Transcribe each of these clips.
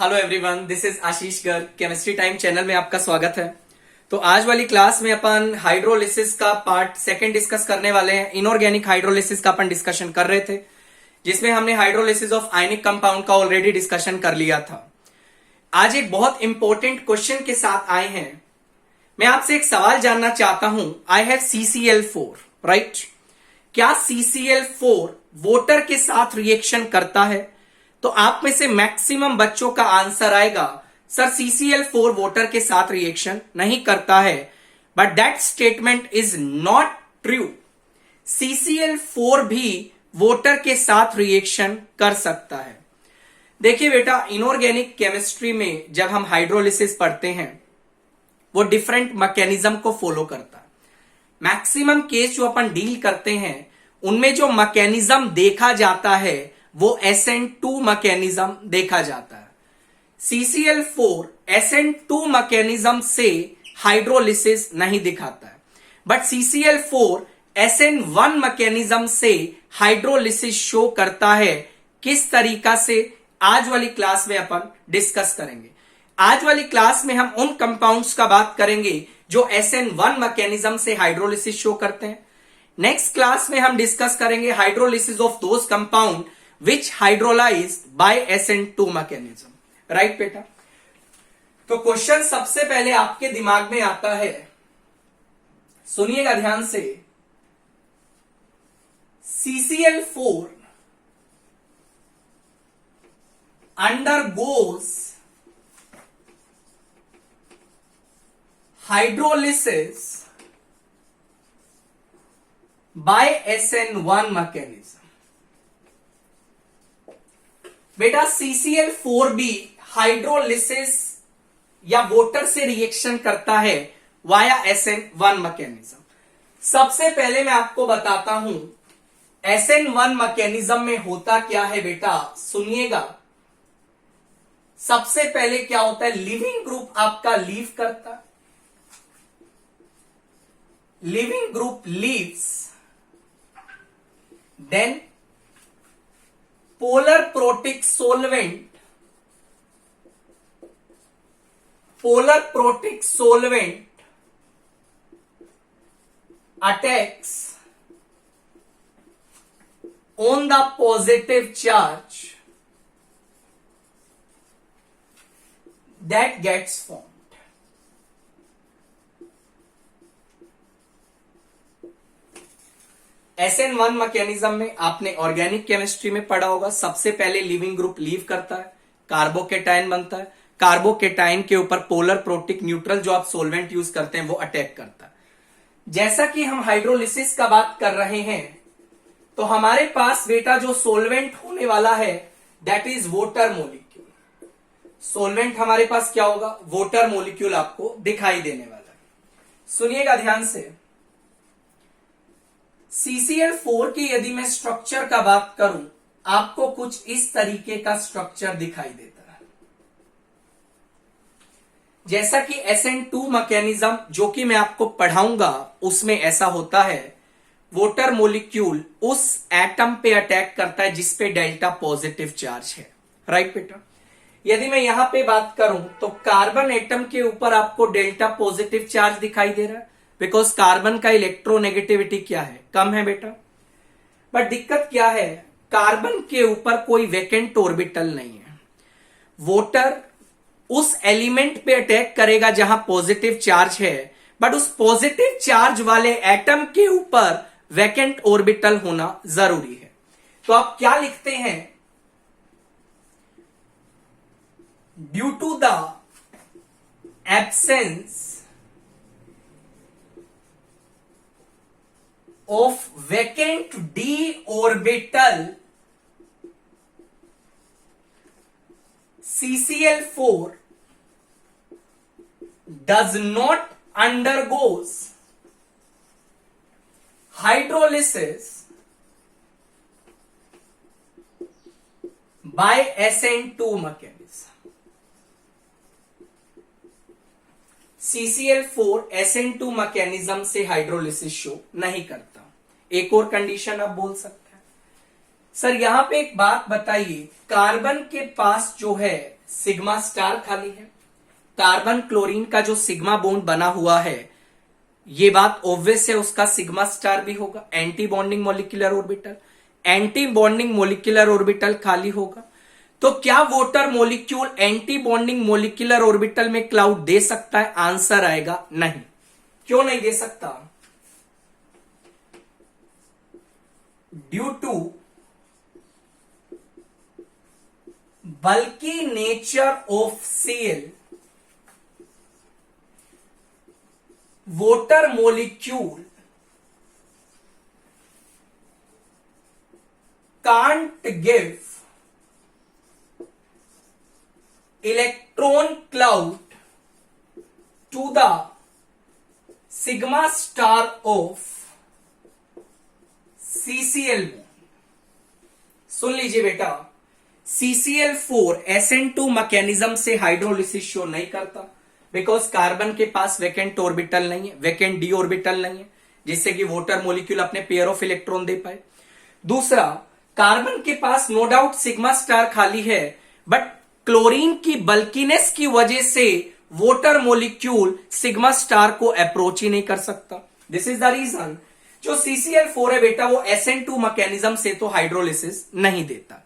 Hello everyone, this is Ashish Garg. Chemistry time channel में आपका स्वागत है। तो आज वाली क्लास में अपन हाइड्रोलिसिस का पार्ट सेकंड डिस्कस करने वाले हैं। इनऑर्गेनिक हाइड्रोलिसिस का अपन डिस्कशन कर रहे थे, जिसमें हमने हाइड्रोलिसिस ऑफ आयनिक कंपाउंड का ऑलरेडी डिस्कशन कर लिया था। आज एक बहुत इंपॉर्टेंट क्वेश्चन के साथ आए हैं। मैं आपसे एक सवाल जानना चाहता हूं। I have CCl4, right? क्या CCl4 वोटर के साथ रिएक्शन करता है? तो आप में से मैक्सिमम बच्चों का आंसर आएगा सर CCl4 वोटर के साथ रिएक्शन नहीं करता है। But that statement is not true. CCl4 भी वोटर के साथ रिएक्शन कर सकता है। देखिए बेटा, इनऑर्गेनिक केमिस्ट्री में जब हम हाइड्रोलिसिस पढ़ते हैं वो डिफरेंट मैकेनिज्म को फॉलो करता है। मैक्सिमम केस जो अपन डील करते हैं उनमें जो मैकेनिज्म देखा जाता है वो SN2 मैकेनिज्म देखा जाता है। CCl4 SN2 मैकेनिज्म से हाइड्रोलिसिस नहीं दिखाता है, बट CCl4 SN1 मैकेनिज्म से हाइड्रोलिसिस शो करता है। किस तरीका से, आज वाली क्लास में अपन डिस्कस करेंगे। आज वाली क्लास में हम उन कंपाउंड्स का बात करेंगे जो SN1 मैकेनिज्म से हाइड्रोलिसिस शो करते हैं। नेक्स्ट क्लास में हम डिस्कस करेंगे hydrolysis of those compound which hydrolysed bye SN2 mechanism. Right बेटा? तो क्वेश्चन सबसे पहले आपके दिमाग में आता है, सुनिएगा ध्यान से। CCl4 undergoes hydrolysis by SN1 mechanism। बेटा CCl4 भी हाइड्रोलिसिस या वोटर से रिएक्शन करता है वाया SN1 मैकेनिज्म। सबसे पहले मैं आपको बताता हूं SN1 मैकेनिज्म में होता क्या है बेटा, सुनिएगा। सबसे पहले क्या होता है, लिविंग ग्रुप आपका लीव करता है। Leaving group leaves, then polar protic solvent attacks on the positive charge that gets formed। SN1 mechanism में आपने ऑर्गेनिक केमिस्ट्री में पढ़ा होगा। सबसे पहले लिविंग ग्रुप लीव करता है, कार्बोकेटाइन बनता है। कार्बोकेटाइन के ऊपर पोलर प्रोटिक न्यूट्रल जो आप सोलवेंट यूज करते हैं वो अटैक करता है। जैसा कि हम हाइड्रोलिसिस का बात कर रहे हैं तो हमारे पास बेटा जो सोलवेंट होने वाला है that is voter molecule. Solvent हमारे पास क्या होगा, वोटर मोलिक्यूल आपको दिखाई देने वाला है। सुनिएगा ध्यान से। CCl4 की यदि मैं स्ट्रक्चर का बात करूं, आपको कुछ इस तरीके का स्ट्रक्चर दिखाई देता है। जैसा कि SN2 मैकेनिज्म जो कि मैं आपको पढ़ाऊंगा उसमें ऐसा होता है। वोटर मोलिक्यूल उस एटम पे अटैक करता है जिस पे डेल्टा पॉजिटिव चार्ज है। राइट बेटा? यदि मैं यहां पे बात करूं तो कार्बन एटम के ऊपर आपको डेल्टा पॉजिटिव चार्ज दिखाई दे रहा है, बिकॉज कार्बन का इलेक्ट्रोनेगेटिविटी क्या है, कम है बेटा। बट दिक्कत क्या है, कार्बन के ऊपर कोई वैकेंट ऑर्बिटल नहीं है। वोटर उस एलिमेंट पे अटैक करेगा जहां पॉजिटिव चार्ज है, बट उस पॉजिटिव चार्ज वाले एटम के ऊपर वैकेंट ऑर्बिटल होना जरूरी है। तो आप क्या लिखते हैं, due to the absence of vacant d orbital, CCl4 does not undergoes hydrolysis by SN2 mechanism। CCl4 SN2 mechanism से हाइड्रोलिसिस शो नहीं करता। एक और कंडीशन आप बोल सकते हैं, सर यहां पे एक बात बताइए, कार्बन के पास जो है सिग्मा स्टार खाली है, कार्बन क्लोरीन का जो सिग्मा बॉन्ड बना हुआ है, ये बात ऑब्वियस है, उसका सिग्मा स्टार भी होगा। Anti bonding molecular orbital, anti bonding molecular orbital खाली होगा। तो क्या water molecule anti bonding molecular orbital में क्लाउड दे सकता है? आंसर आएगा नहीं। क्यों नहीं दे सकता? ड्यू टू बल्कि nature of Cl, water molecule can't give electron cloud to the sigma star of CCl bond। सुन लीजिए बेटा, CCl4 SN2 मैकेनिज्म से हाइड्रोलिसिस शो नहीं करता, बिकॉज कार्बन के पास वैकेंट ऑर्बिटल नहीं है, वैकेंट डी ऑर्बिटल नहीं है, जिससे कि वाटर मॉलिक्यूल अपने पेयर ऑफ इलेक्ट्रॉन दे पाए। दूसरा, कार्बन के पास नो डाउट सिग्मा स्टार खाली है, बट क्लोरीन की बल्कीनेस की वजह से वाटर मॉलिक्यूल सिग्मा स्टार को अप्रोच ही नहीं कर सकता। दिस इज द रीजन जो CCl4 है बेटा, वो SN2 मैकेनिज्म से तो हाइड्रोलिसिस नहीं देता।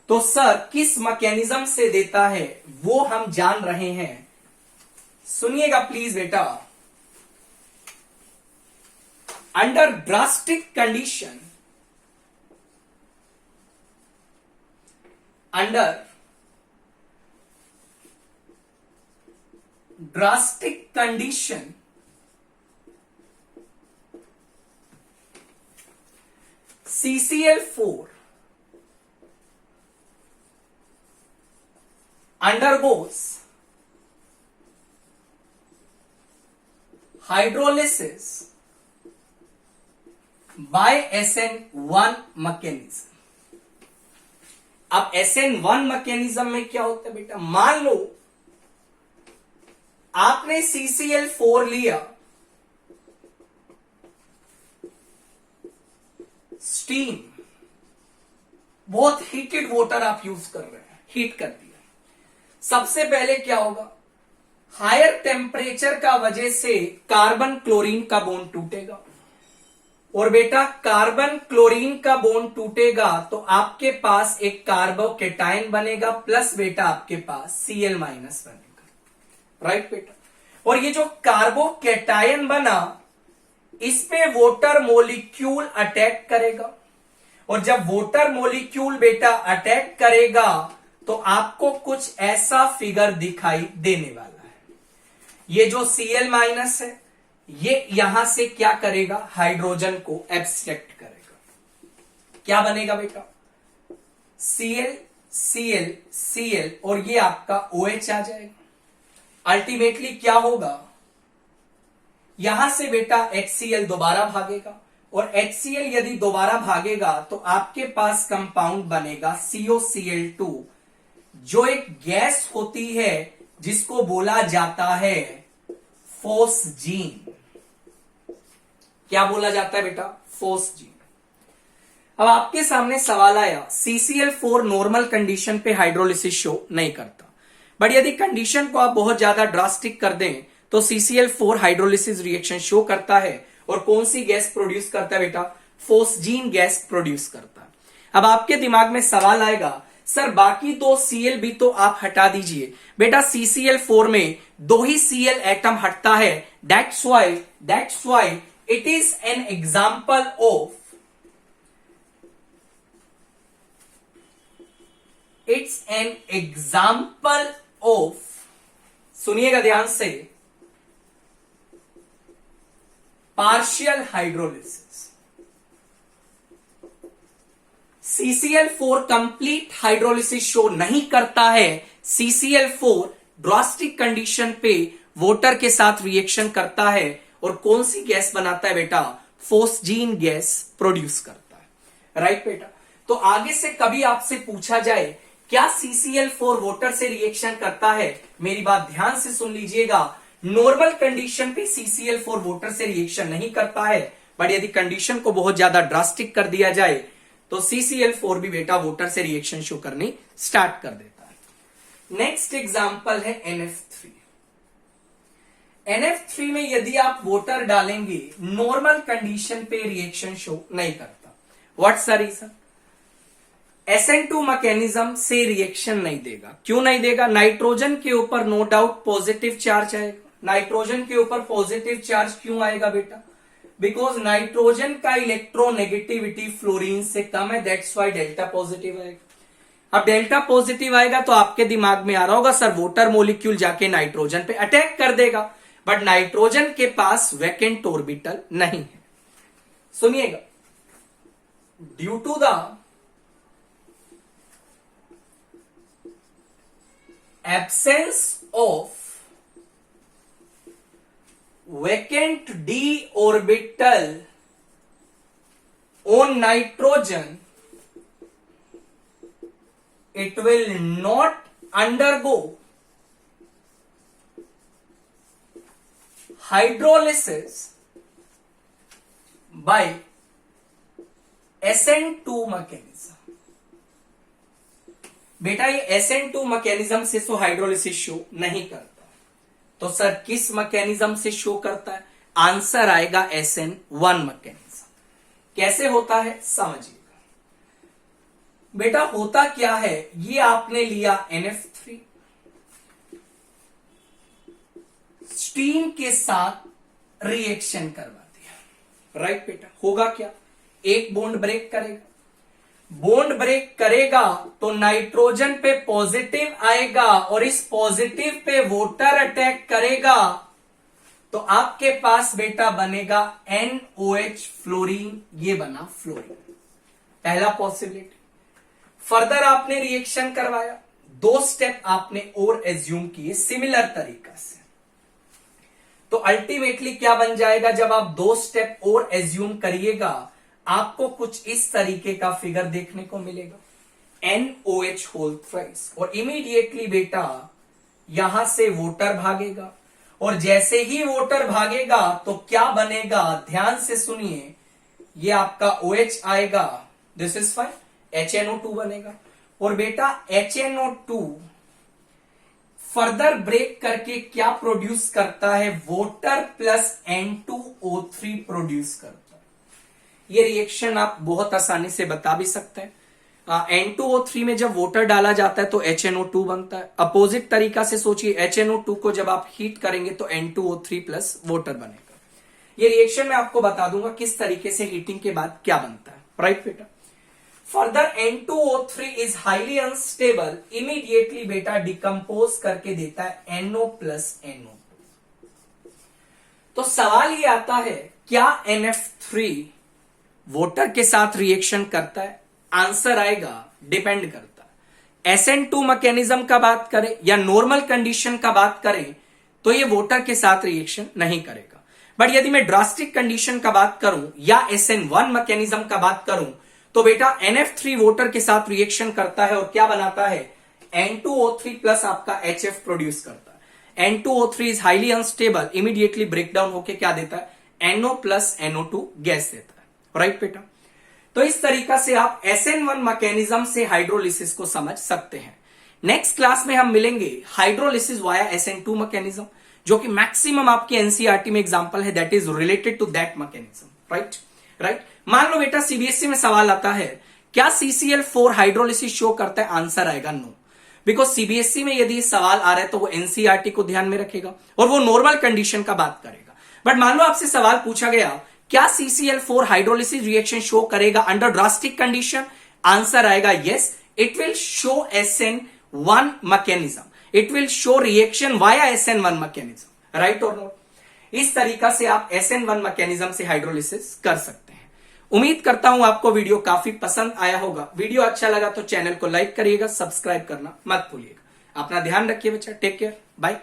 तो सर किस मैकेनिज्म से देता है वो हम जान रहे हैं, सुनिएगा प्लीज बेटा। Under drastic condition, under drastic condition CCl4 undergoes hydrolysis by SN1 mechanism. अब SN1 मैकेनिज्म में क्या होता है बेटा, मान लो आपने CCl4 लिया, स्टीम, बहुत हीटेड वाटर आप यूज कर रहे हैं, हीट कर दिया। सबसे पहले क्या होगा, हायर टेम्परेचर का वजह से कार्बन क्लोरीन का बॉन्ड टूटेगा, और बेटा कार्बन क्लोरीन का बॉन्ड टूटेगा तो आपके पास एक कार्बोकेटायन बनेगा, प्लस बेटा आपके पास Cl- बनेगा, राइट बेटा। और ये जो कार्बोकेटायन बना, इस पे वाटर मॉलिक्यूल अटैक करेगा, और जब वाटर मॉलिक्यूल बेटा अटैक करेगा तो आपको कुछ ऐसा फिगर दिखाई देने वाला है। ये जो Cl- है, ये यहां से क्या करेगा, हाइड्रोजन को एब्स्ट्रैक्ट करेगा। क्या बनेगा बेटा, Cl Cl Cl, और ये आपका OH आ जाएगा। अल्टीमेटली क्या होगा, यहां से बेटा HCl दोबारा भागेगा, और HCl यदि दोबारा भागेगा तो आपके पास कंपाउंड बनेगा COCl2, जो एक गैस होती है जिसको बोला जाता है फोस्जीन। क्या बोला जाता है बेटा, फोस्जीन। अब आपके सामने सवाल आया, CCl4 नॉर्मल कंडीशन पे हाइड्रोलिसिस शो नहीं करता, बट यदि कंडीशन को आप बहुत ज्यादा ड्रास्टिक कर दें तो CCl4 हाइड्रोलिसिस रिएक्शन शो करता है, और कौन सी गैस प्रोड्यूस करता है बेटा, फोस्जीन गैस प्रोड्यूस करता है। अब आपके दिमाग में सवाल आएगा, सर बाकी दो Cl भी तो आप हटा दीजिए बेटा, CCl4 में 2 ही Cl एटम हटता है, that's why it is an example of, it's an example of, सुनिएगा ध्यान से, partial hydrolysis. CCl4 complete hydrolysis show नहीं करता है, CCl4 ड्रास्टिक कंडीशन पे वाटर के साथ रिएक्शन करता है, और कौन सी गैस बनाता है बेटा, फोस्जीन गैस प्रोड्यूस करता है, राइट बेटा। तो आगे से कभी आपसे पूछा जाए क्या CCl4 वाटर से रिएक्शन करता है, मेरी बात ध्यान से सुन लीजिएगा, नॉर्मल कंडीशन पे CCl4 वाटर से रिएक्शन नहीं करता है, बट यदि कंडीशन को बहुत ज्यादा ड्रास्टिक कर दिया जाए तो CCl4 भी बेटा वोटर से रिएक्शन शो करनी स्टार्ट कर देता है। नेक्स्ट एग्जांपल है NF3। NF3 में यदि आप वोटर डालेंगे नॉर्मल कंडीशन पे रिएक्शन शो नहीं करता। What's the reason? SN2 mechanism से रिएक्शन नहीं देगा। क्यों नहीं देगा? नाइट्रोजन के ऊपर नो डाउट पॉजिटिव चार्ज आएगा। नाइट्रोजन के ऊपर पॉजिटिव चार्ज क्यों आएगा बेटा? बिकॉज नाइट्रोजन का इलेक्ट्रोनेगेटिविटी फ्लोरीन से कम है, दैट्स व्हाई डेल्टा पॉजिटिव आएगा। अब डेल्टा पॉजिटिव आएगा तो आपके दिमाग में आ रहा होगा सर वोटर मॉलिक्यूल जाके नाइट्रोजन पे अटैक कर देगा, बट नाइट्रोजन के पास वैकेंट ऑर्बिटल नहीं है। सुनिएगा, due to the absence of vacant d orbital on nitrogen, it will not undergo hydrolysis by SN2 mechanism। बेटा ये SN2 मैकेनिज्म से तो हाइड्रोलिसिस शो नहीं करता, तो सर किस मैकेनिज्म से शो करता है? आंसर आएगा SN1 मैकेनिज्म। कैसे होता है समझिएगा। बेटा होता क्या है, ये आपने लिया NF3, स्टीम के साथ रिएक्शन करवा दिया, राइट बेटा। होगा क्या? एक बॉन्ड ब्रेक करेगा, बॉन्ड ब्रेक करेगा तो नाइट्रोजन पे पॉजिटिव आएगा और इस पॉजिटिव पे वोटर अटैक करेगा तो आपके पास बेटा बनेगा NOH फ्लोरीन। ये बना फ्लोरीन, पहला पॉसिबिलिटी। फर्दर आपने रिएक्शन करवाया, 2 स्टेप आपने और एज्यूम किए सिमिलर तरीका से, तो अल्टीमेटली क्या बन जाएगा? जब आप 2 स्टेप और एज्यूम करिएगा आपको कुछ इस तरीके का फिगर देखने को मिलेगा, NOH होल थ्राइस, और इमीडिएटली बेटा यहां से वोटर भागेगा, और जैसे ही वोटर भागेगा तो क्या बनेगा? ध्यान से सुनिए, ये आपका OH आएगा, दिस इज फाइन, HNO2 बनेगा, और बेटा HNO2 फर्दर ब्रेक करके क्या प्रोड्यूस करता है? वोटर प्लस N2O3 प्रोड्यूस करता है। ये रिएक्शन आप बहुत आसानी से बता भी सकते हैं। N2O3 में जब वोटर डाला जाता है तो HNO2 बनता है। अपोजिट तरीका से सोचिए, HNO2 को जब आप हीट करेंगे तो N2O3 प्लस वोटर बनेगा। ये रिएक्शन मैं आपको बता दूंगा किस तरीके से हीटिंग के बाद क्या बनता है, राइट बेटा। Further N2O3 is highly unstable, immediately बेटा डिकम्पोज करके देता है NO प्लस NO2। तो सवाल ये आता है, क्या NF3 वोटर के साथ रिएक्शन करता है? आंसर आएगा डिपेंड करता है। SN2 मैकेनिज्म का बात करें या नॉर्मल कंडीशन का बात करें तो ये वोटर के साथ रिएक्शन नहीं करेगा, बट यदि मैं ड्रास्टिक कंडीशन का बात करूं या SN1 मैकेनिज्म का बात करूं तो बेटा NF3 वोटर के साथ रिएक्शन करता है और क्या बनाता है? N2O3 प्लस आपका HF प्रोड्यूस करता है। N2O3 is highly unstable, immediately breakdown होकर क्या देता है? NO प्लस NO2 गैस देता है, राइट बेटा। तो इस तरीका से आप SN1 मैकेनिज्म से हाइड्रोलिसिस को समझ सकते हैं। नेक्स्ट क्लास में हम मिलेंगे हाइड्रोलिसिस वाया SN2 मैकेनिज्म, जो कि मैक्सिमम आपके एनसीईआरटी में एग्जांपल है, that is related to that mechanism, right. मान लो बेटा सीबीएसई में सवाल आता है, क्या CCl4 हाइड्रोलिसिस शो करता है? आंसर आएगा नो, बिकॉज सीबीएसई में यदि सवाल आ रहा है तो वो एनसीईआरटी को ध्यान में रखेगा और वो नॉर्मल कंडीशन का बात करेगा। बट मान लो आपसे सवाल पूछा गया, क्या CCl4 हाइड्रोलिसिस रिएक्शन शो करेगा अंडर ड्रास्टिक कंडीशन? आंसर आएगा yes, it will show SN1 mechanism, it will show reaction via SN1 mechanism, right और नॉट। इस तरीका से आप SN1 मैकेनिज्म से हाइड्रोलिसिस कर सकते हैं। उम्मीद करता हूं आपको वीडियो काफी पसंद आया होगा। वीडियो अच्छा लगा तो चैनल को लाइक करिएगा, सब्सक्राइब करना मत भूलिएगा। अपना ध्यान रखिए बच्चा, टेक केयर, बाय।